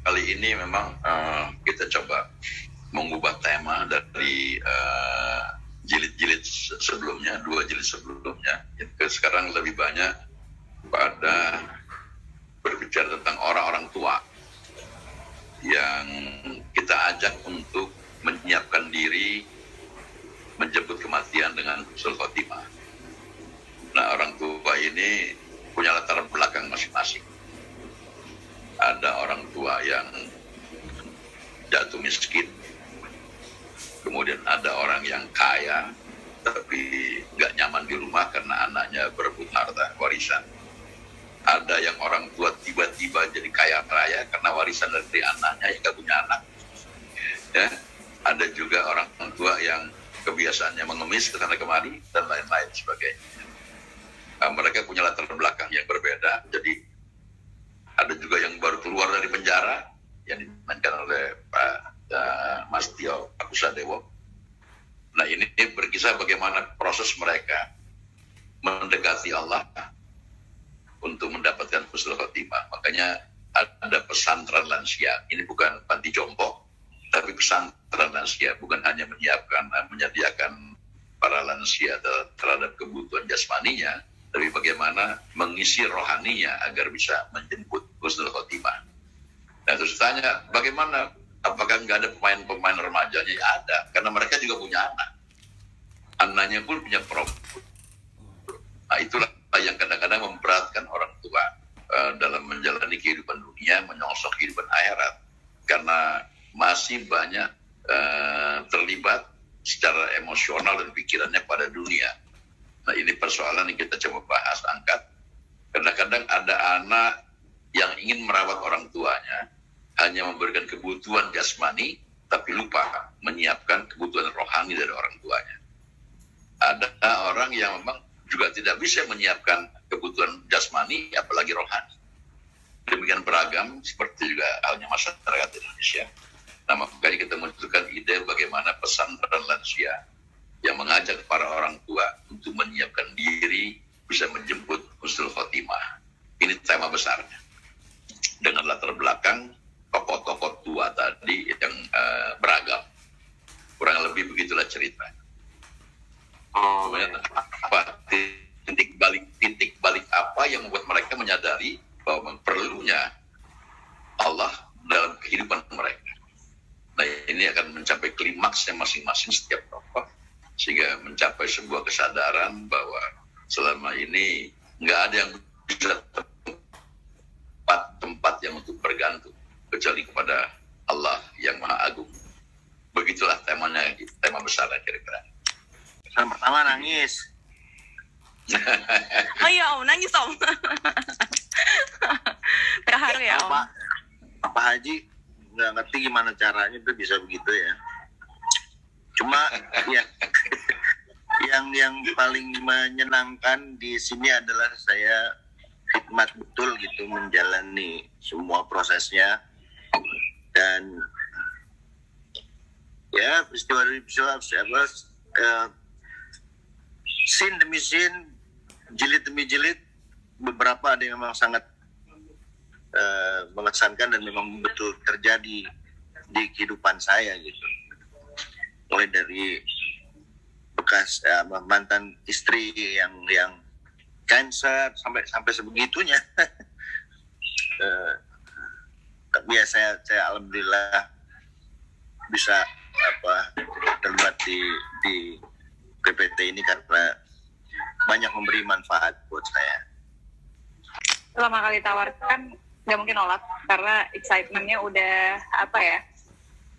kali ini memang kita coba mengubah tema dari jilid-jilid sebelumnya, 2 jilid sebelumnya. Sekarang lebih banyak pada berbicara tentang orang-orang tua yang kita ajak untuk menyiapkan diri menjemput kematian dengan husnul khotimah. Nah, orang tua ini punya latar belakang masing-masing. Ada orang tua yang jatuh miskin, kemudian ada orang yang kaya tapi nggak nyaman di rumah karena anaknya berebut harta warisan. Ada yang orang tua tiba-tiba jadi kaya raya karena warisan dari anaknya yang nggak punya anak. Ya, ada juga orang tua yang kebiasaannya mengemis ke sana kemari dan lain-lain sebagainya. Mereka punya latar belakang yang berbeda. Jadi ada juga yang baru keluar dari penjara yang dimainkan oleh Pak Mas Tio Akusadewo. Nah, ini berkisah bagaimana proses mereka mendekati Allah untuk mendapatkan husnul khotimah. Makanya ada pesantren lansia. Ini bukan panti jompo, tapi pesantren lansia. Bukan hanya menyediakan para lansia terhadap kebutuhan jasmaninya, tapi bagaimana mengisi rohaninya agar bisa menjemput husnul khotimah. Nah, terus tanya, bagaimana? Apakah nggak ada pemain-pemain remajanya? Ya ada, karena mereka juga punya anak. Anaknya pun punya problem. Nah, itulah yang kadang-kadang memberatkan orang tua dalam menjalani kehidupan dunia, menyongsong kehidupan akhirat. Karena masih banyak terlibat secara emosional dan pikirannya pada dunia. Nah, ini persoalan yang kita coba bahas, angkat. Kadang-kadang ada anak yang ingin merawat orang tuanya, hanya memberikan kebutuhan jasmani, tapi lupa menyiapkan kebutuhan rohani dari orang tuanya. Ada orang yang memang juga tidak bisa menyiapkan kebutuhan jasmani, apalagi rohani. Demikian beragam, seperti juga halnya masyarakat Indonesia. Nah, makanya kita munculkan ide bagaimana pesantren lansia yang mengajak para orang tua untuk menyiapkan diri bisa menjemput husnul khotimah. Ini tema besarnya. Dengan latar belakang tokoh-tokoh tua tadi yang beragam. Kurang lebih begitulah cerita. Apa titik balik apa yang membuat mereka menyadari bahwa perlunya Allah dalam kehidupan mereka. Nah, ini akan mencapai klimaksnya masing-masing setiap tokoh, sehingga mencapai sebuah kesadaran bahwa selama ini nggak ada yang bisa tempat yang untuk bergantung kecuali kepada Allah yang Maha Agung. Begitulah temanya, tema besar kira-kira. Yang pertama nangis. Oh iya Om, nangis Om. Terharu ya Om. Pak Haji nggak ngerti gimana caranya itu bisa begitu ya. Cuma ya yang paling menyenangkan di sini adalah saya khidmat betul gitu menjalani semua prosesnya, dan ya peristiwa scene demi scene, jilid demi jilid, beberapa ada yang memang sangat mengesankan dan memang betul terjadi di kehidupan saya gitu. Mulai dari bekas mantan istri yang cancer sampai sebegitunya. Tapi ya saya alhamdulillah bisa terlibat di PPT ini karena banyak memberi manfaat buat saya. Pertama kali tawarkan nggak mungkin nolak karena excitementnya udah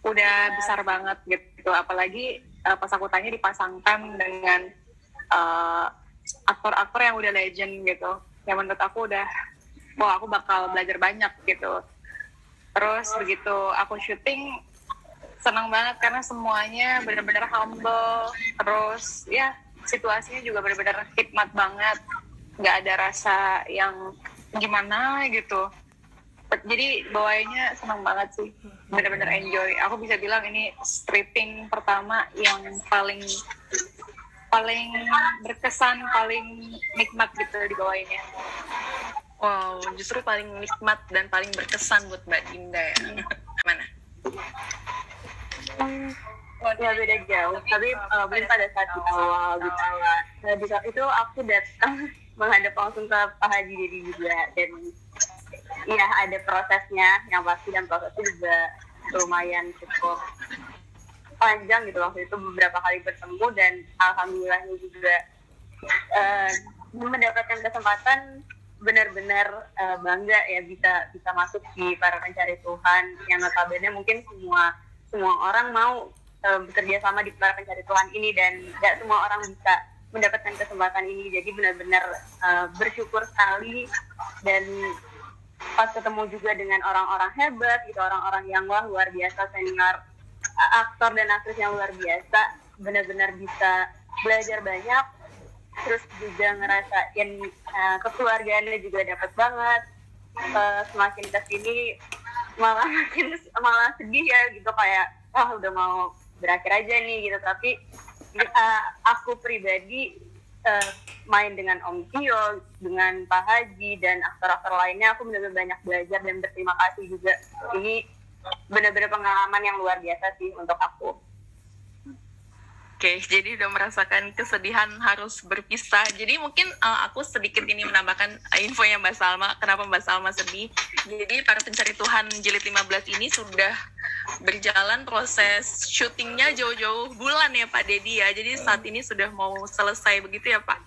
udah besar banget gitu. Apalagi pas aku tanya dipasangkan dengan aktor-aktor yang udah legend gitu, yang menurut aku udah, wah aku bakal belajar banyak gitu. Terus begitu aku syuting, senang banget karena semuanya benar-benar humble. Terus ya situasinya juga benar-benar hikmat banget, nggak ada rasa yang gimana gitu. Jadi bawainnya senang banget sih, benar-benar enjoy. Aku bisa bilang ini stripping pertama yang paling berkesan, paling nikmat gitu dibawainnya. Wow, justru paling nikmat dan paling berkesan buat Mbak Dinda ya. Mana? Ya beda jauh, tapi mungkin pada saat di awal gitu. Nah, di saat itu aku datang menghadap langsung ke Pak Haji Dedi juga, dan ya ada prosesnya yang pasti, dan prosesnya juga lumayan cukup panjang gitu. Waktu itu beberapa kali bertemu, dan alhamdulillahnya juga mendapatkan kesempatan benar-benar bangga ya bisa masuk di para pencari Tuhan, yang notabene mungkin semua orang mau bekerja sama di para pencari Tuhan ini, dan gak semua orang bisa mendapatkan kesempatan ini. Jadi benar-benar bersyukur sekali, dan pas ketemu juga dengan orang-orang hebat gitu, orang-orang yang luar biasa, senior aktor dan aktris yang luar biasa, benar-benar bisa belajar banyak. Terus juga ngerasain kekeluargaannya juga dapat banget. Semakin kesini malah sedih ya gitu, kayak udah mau berakhir aja nih gitu. Tapi aku pribadi main dengan Om Tio, dengan Pak Haji dan aktor-aktor lainnya, aku benar-benar banyak belajar dan berterima kasih juga. Ini benar-benar pengalaman yang luar biasa sih untuk aku. Oke, jadi udah merasakan kesedihan harus berpisah. Jadi mungkin aku sedikit ini menambahkan infonya Mbak Salma, kenapa Mbak Salma sedih. Jadi para pencari Tuhan jilid 15 ini sudah berjalan proses syutingnya jauh-jauh bulan ya Pak Dedi ya. Jadi saat ini sudah mau selesai begitu ya Pak?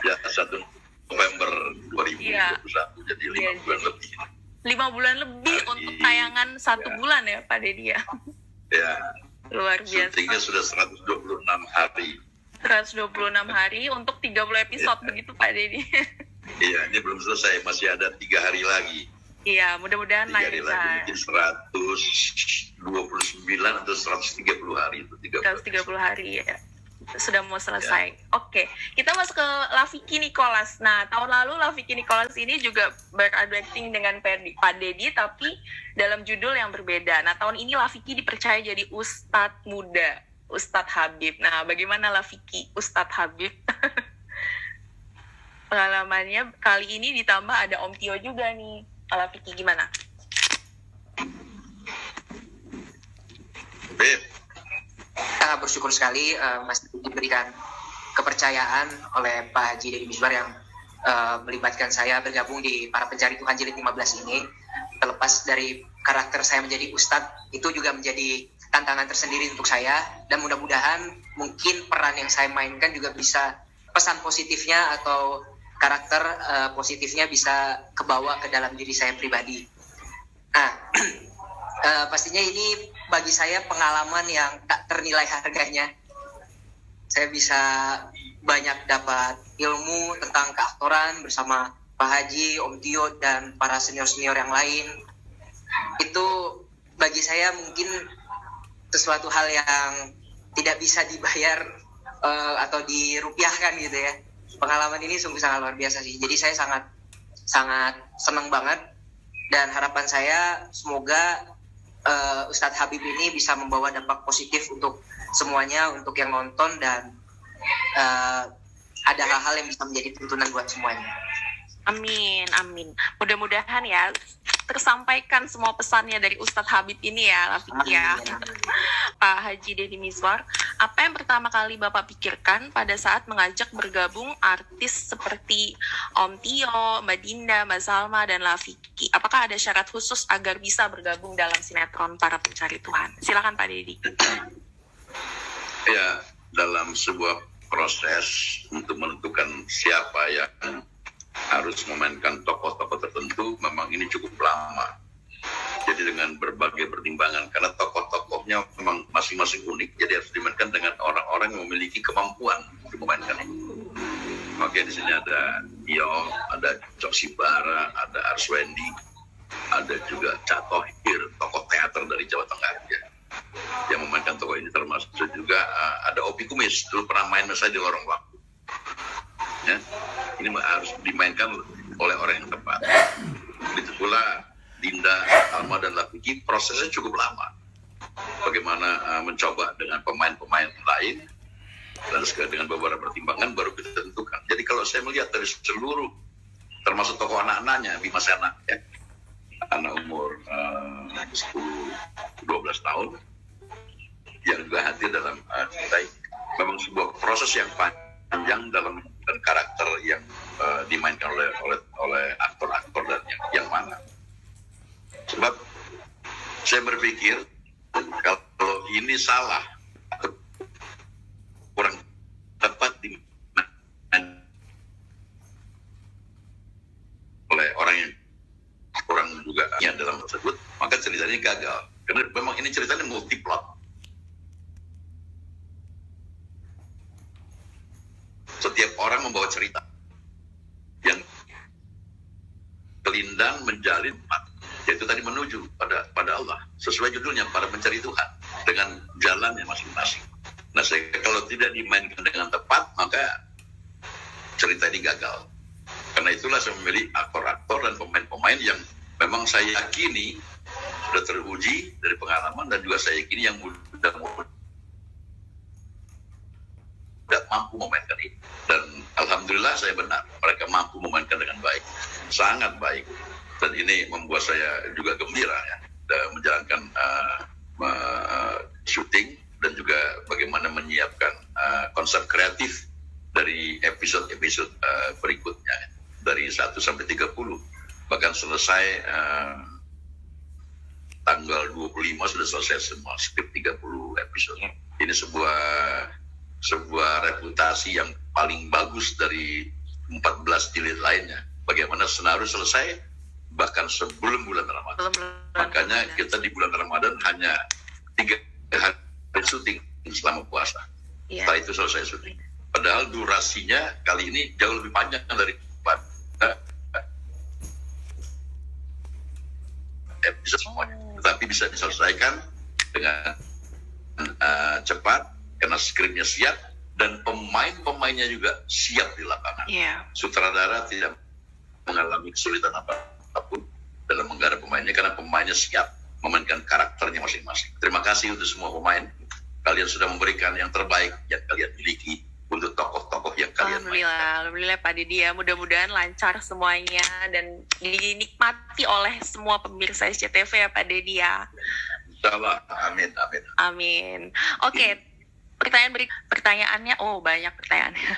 Ya, 1 November 2021, ya. Jadi 5 bulan lebih. 5 bulan lebih untuk tayangan 1 bulan ya Pak Dedi ya? Ya. Luar biasa. Syutingnya sudah 126 hari. 126 hari untuk 30 episode begitu Pak Dedi. Iya, ini belum selesai, masih ada 3 hari lagi. Iya, mudah-mudahan 3 hari lagi mungkin 129 atau 130 hari itu 130 hari ya. Sudah mau selesai. Ya. Oke, kita masuk ke Lafiki Nicholas. Nah, tahun lalu Lafiki Nicholas ini juga beradu acting dengan Pak Dedi, tapi dalam judul yang berbeda. Nah, tahun ini Lafiki dipercaya jadi Ustadz muda, Ustadz Habib. Nah, bagaimana Lafiki, Ustadz Habib? Pengalamannya kali ini ditambah ada Om Tio juga nih. Lafiki gimana? Beb. Sangat bersyukur sekali Mas diberikan kepercayaan oleh Pak Haji Dedi Mizwar yang melibatkan saya bergabung di para pencari Tuhan jilid 15 ini. Terlepas dari karakter saya menjadi ustadz, itu juga menjadi tantangan tersendiri untuk saya, dan mudah-mudahan mungkin peran yang saya mainkan juga bisa pesan positifnya atau karakter positifnya bisa kebawa ke dalam diri saya pribadi. Nah, pastinya ini bagi saya pengalaman yang tak ternilai harganya. Saya bisa banyak dapat ilmu tentang keaktoran bersama Pak Haji, Om Tio, dan para senior-senior yang lain. Itu bagi saya mungkin sesuatu hal yang tidak bisa dibayar atau dirupiahkan gitu ya. Pengalaman ini sungguh sangat luar biasa sih. Jadi saya sangat senang banget, dan harapan saya semoga Ustadz Habib ini bisa membawa dampak positif untuk semuanya, untuk yang nonton, dan ada hal-hal yang bisa menjadi tuntunan buat semuanya. Amin, amin. Mudah-mudahan ya tersampaikan semua pesannya dari Ustadz Habib ini ya, Lafiki ya. Pak Haji Dedi Mizwar, apa yang pertama kali Bapak pikirkan pada saat mengajak bergabung artis seperti Om Tio, Mbak Dinda, Mbak Salma, dan Lafiki? Apakah ada syarat khusus agar bisa bergabung dalam sinetron Para Pencari Tuhan? Silakan Pak Dedi. Ya, dalam sebuah proses untuk menentukan siapa yang harus memainkan tokoh-tokoh tertentu, memang ini cukup lama. Jadi dengan berbagai pertimbangan, karena tokoh-tokohnya memang masing-masing unik, jadi harus dimainkan dengan orang-orang yang memiliki kemampuan untuk memainkan itu. Oke, di sini ada Tio, ada Cok Sibara, ada Arswendi, ada juga Cak Tohir, tokoh teater dari Jawa Tengah ya, yang memainkan tokoh ini. Termasuk juga ada Opi Kumis, dulu pernah main saya di Lorong Waktu. Ya, ini harus dimainkan oleh orang yang tepat. Begitu pula Dinda, Alma, dan Lafiki, prosesnya cukup lama. Bagaimana mencoba dengan pemain-pemain lain, dan dengan beberapa pertimbangan baru kita tentukan. Jadi kalau saya melihat dari seluruh termasuk tokoh anak-anaknya, Bima Sena, ya. Anak umur 10-12 tahun yang juga hadir dalam cerita ini. Memang sebuah proses yang panjang dalam dan karakter yang dimainkan oleh aktor-aktor dan yang mana. Sebab saya berpikir kalau ini salah atau kurang tepat oleh orang juga yang dalam tersebut, maka ceritanya gagal. Karena memang ini ceritanya multiplot. Setiap orang membawa cerita yang kelindang menjalin yaitu tadi menuju pada Allah, sesuai judulnya, para pencari Tuhan dengan jalannya masing-masing. Nah, kalau tidak dimainkan dengan tepat, maka cerita ini gagal. Karena itulah saya memilih aktor-aktor dan pemain-pemain yang memang saya yakini sudah teruji dari pengalaman, dan juga saya yakini yang mudah mampu memainkan ini. Dan alhamdulillah saya benar, mereka mampu memainkan dengan baik, sangat baik. Dan ini membuat saya juga gembira ya, menjalankan syuting dan juga bagaimana menyiapkan konsep kreatif dari episode-episode berikutnya dari 1 sampai 30, bahkan selesai tanggal 25 sudah selesai semua skrip 30 episode. Ini sebuah reputasi yang paling bagus dari 14 jilid lainnya. Bagaimana senario selesai bahkan sebelum bulan Ramadan. Makanya kita di bulan Ramadan hanya 3 hari syuting selama puasa. Setelah itu selesai syuting. Padahal durasinya kali ini jauh lebih panjang daripada episode semuanya. Tetapi bisa diselesaikan dengan cepat karena skripnya siap dan pemain-pemainnya juga siap di lapangan. Sutradara tidak mengalami kesulitan apapun dalam menggarap pemainnya karena pemainnya siap memainkan karakternya masing-masing. Terima kasih untuk semua pemain. Kalian sudah memberikan yang terbaik yang kalian miliki untuk tokoh-tokoh yang kalian Alhamdulillah Pak Dedi ya. Mudah-mudahan lancar semuanya dan dinikmati oleh semua pemirsa SCTV ya Pak Dedi ya. Insyaallah. Amin. Amin. Oke. Pertanyaannya, banyak pertanyaannya.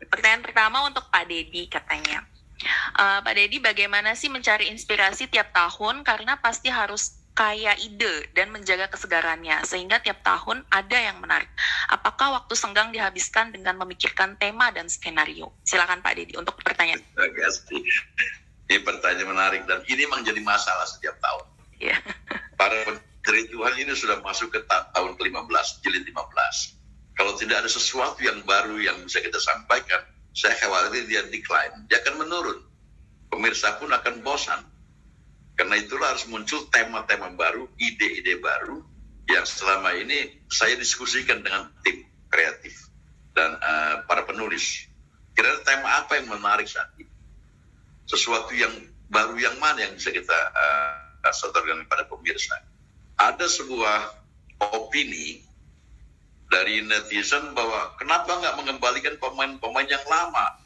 Pertanyaan pertama untuk Pak Dedi katanya. Pak Dedi, bagaimana sih mencari inspirasi tiap tahun, karena pasti harus kaya ide dan menjaga kesegarannya sehingga tiap tahun ada yang menarik. Apakah waktu senggang dihabiskan dengan memikirkan tema dan skenario? Silakan Pak Dedi untuk pertanyaan. Ini pertanyaan menarik dan ini memang jadi masalah setiap tahun. Para pencari Tuhan ini sudah masuk ke tahun ke-15, jilid 15. Kalau tidak ada sesuatu yang baru yang bisa kita sampaikan, saya khawatir dia decline, dia akan menurun. Pemirsa pun akan bosan. Karena itulah harus muncul tema-tema baru, ide-ide baru yang selama ini saya diskusikan dengan tim kreatif dan para penulis. Kira-kira tema apa yang menarik saat ini? Sesuatu yang baru yang mana yang bisa kita sodorkan kepada pemirsa? Ada sebuah opini dari netizen bahwa kenapa nggak mengembalikan pemain-pemain yang lama,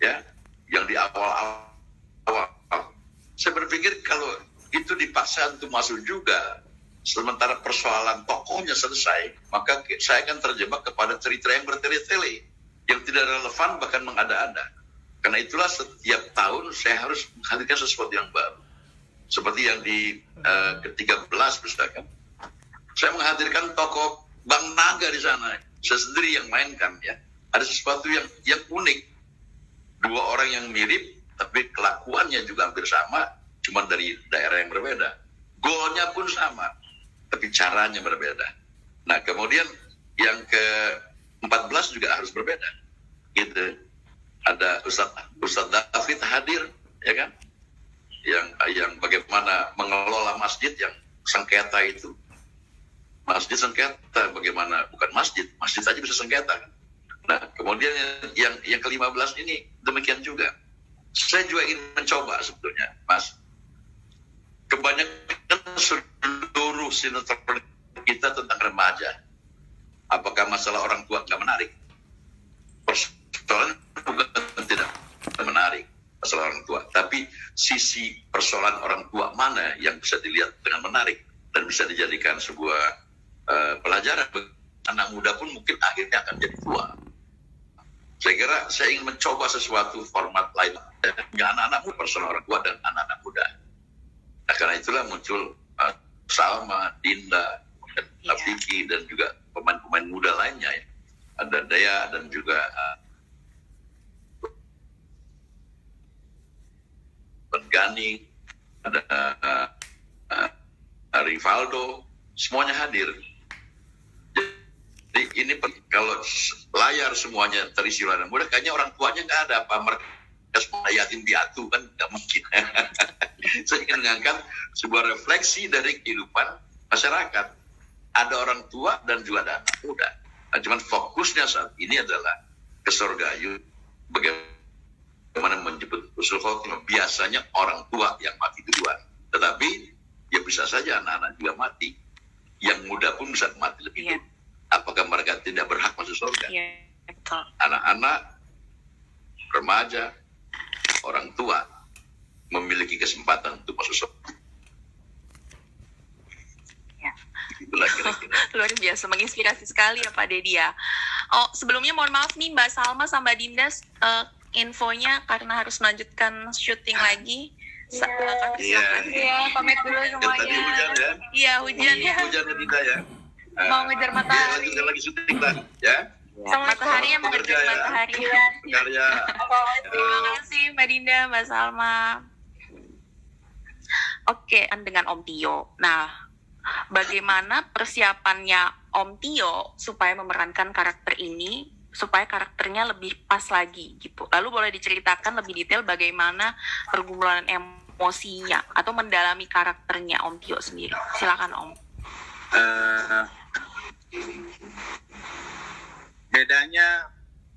ya, yang di awal-awal. Saya berpikir kalau itu dipaksa untuk masuk juga, sementara persoalan tokohnya selesai, maka saya akan terjebak kepada cerita yang bertele-tele, yang tidak relevan bahkan mengada-ada. Karena itulah setiap tahun saya harus menghadirkan sesuatu yang baru. Seperti yang di ke-13 misalkan, saya menghadirkan tokoh Bang Naga di sana, saya sendiri yang mainkan ya. Ada sesuatu yang unik, dua orang yang mirip, tapi kelakuannya juga hampir sama, cuma dari daerah yang berbeda. Goalnya pun sama, tapi caranya berbeda. Nah, kemudian yang ke-14 juga harus berbeda. Gitu. Ada Ustadz David hadir, ya kan? Yang bagaimana mengelola masjid yang sengketa itu. Masjid sengketa, bagaimana? Bukan masjid aja bisa sengketa. Nah, kemudian yang ke-15 ini demikian juga. Saya juga ingin mencoba sebetulnya, Mas. Kebanyakan seluruh sinetron kita tentang remaja. Apakah masalah orang tua nggak menarik? Persoalan bukan tidak menarik. masalah orang tua. Tapi sisi persoalan orang tua mana yang bisa dilihat dengan menarik dan bisa dijadikan sebuah pelajaran. Anak muda pun mungkin akhirnya akan jadi tua. Saya kira saya ingin mencoba sesuatu format lain. Ya, anak-anak muda, persoalan orang tua dan anak-anak muda. Nah, karena itulah muncul Salma, Dinda, dan Vicky, dan juga pemain-pemain muda lainnya. Ya. Ada Dea dan juga Gani, ada Rivaldo, semuanya hadir. Jadi ini kalau layar semuanya terisi orang muda, kayaknya orang tuanya nggak ada, apa mereka semua yatim piatu kan nggak mungkin. Saya ingin mengangkat sebuah refleksi dari kehidupan masyarakat. Ada orang tua dan juga ada anak muda. Nah, cuman fokusnya saat ini adalah ke Sorgayu, bagaimana menjemput husnul khotimah. Biasanya orang tua yang mati duluan, tetapi ya bisa saja anak-anak juga mati. Yang muda pun bisa mati lebih dulu. Apakah mereka tidak berhak masuk surga? Anak-anak, remaja, orang tua memiliki kesempatan untuk masuk surga. Itulah kira-kira. Luar biasa, menginspirasi sekali ya Pak Dedi ya. Oh, sebelumnya mohon maaf nih Mbak Salma sama Mbak Dinda, infonya karena harus melanjutkan syuting lagi. Iya, pamit dulu semuanya. Tadi hujan ya? Iya, hujan ya. Hujan ya Dinda ya? Mau ngejar matahari. Lanjutkan lagi syuting lah, ya? Matahari yang mengejar matahari. Karya. Terima kasih Mbak Dinda, Mbak Salma. Oke, dengan Om Tio. Nah, bagaimana persiapannya Om Tio supaya memerankan karakter ini, supaya karakternya lebih pas lagi gitu. Lalu boleh diceritakan lebih detail bagaimana pergumulan emosinya atau mendalami karakternya Om Tio sendiri. Silakan Om. Bedanya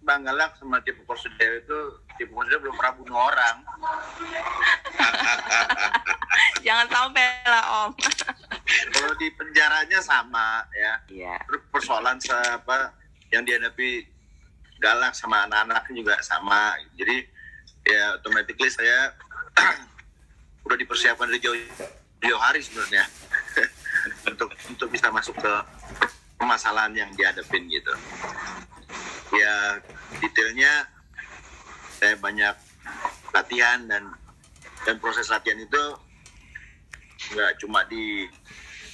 Bang Galak sama tipe Korsudel itu, tipe Korsudel belum pernah bunuh orang. Jangan sampai lah Om. Kalau di penjaranya sama ya. Iya. Terus persoalan apa yang dihadapi Galak sama anak-anaknya juga sama. Jadi ya automatically saya udah dipersiapkan dari jauh hari sebenarnya untuk bisa masuk ke permasalahan yang dihadapin gitu. Ya detailnya saya banyak latihan dan proses latihan itu nggak cuma di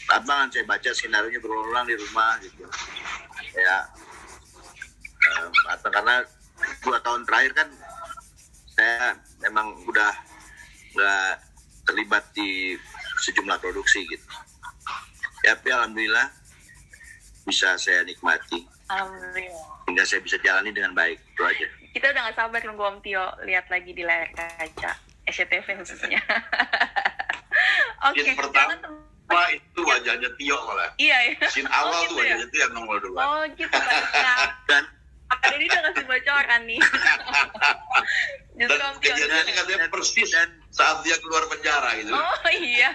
lapangan, saya baca skenario-nya berulang di rumah gitu ya. Karena 2 tahun terakhir kan saya memang udah nggak terlibat di sejumlah produksi gitu ya, tapi alhamdulillah bisa saya nikmati. Alhamdulillah. Hingga saya bisa jalani dengan baik, itu aja. Kita udah gak sabar nunggu Om Tio lihat lagi di layar kaca SCTV khususnya. Oke. Scene pertama itu wajahnya Tio malah. Iya ya. Scene awal gitu tuh wajahnya Tio yang nomor 2. Oh gitu Pak. Dan Pak Dedi udah kasih bocoran nih. Justru dan Om Tio. kejadiannya katanya persis saat dia keluar penjara gitu. Oh iya.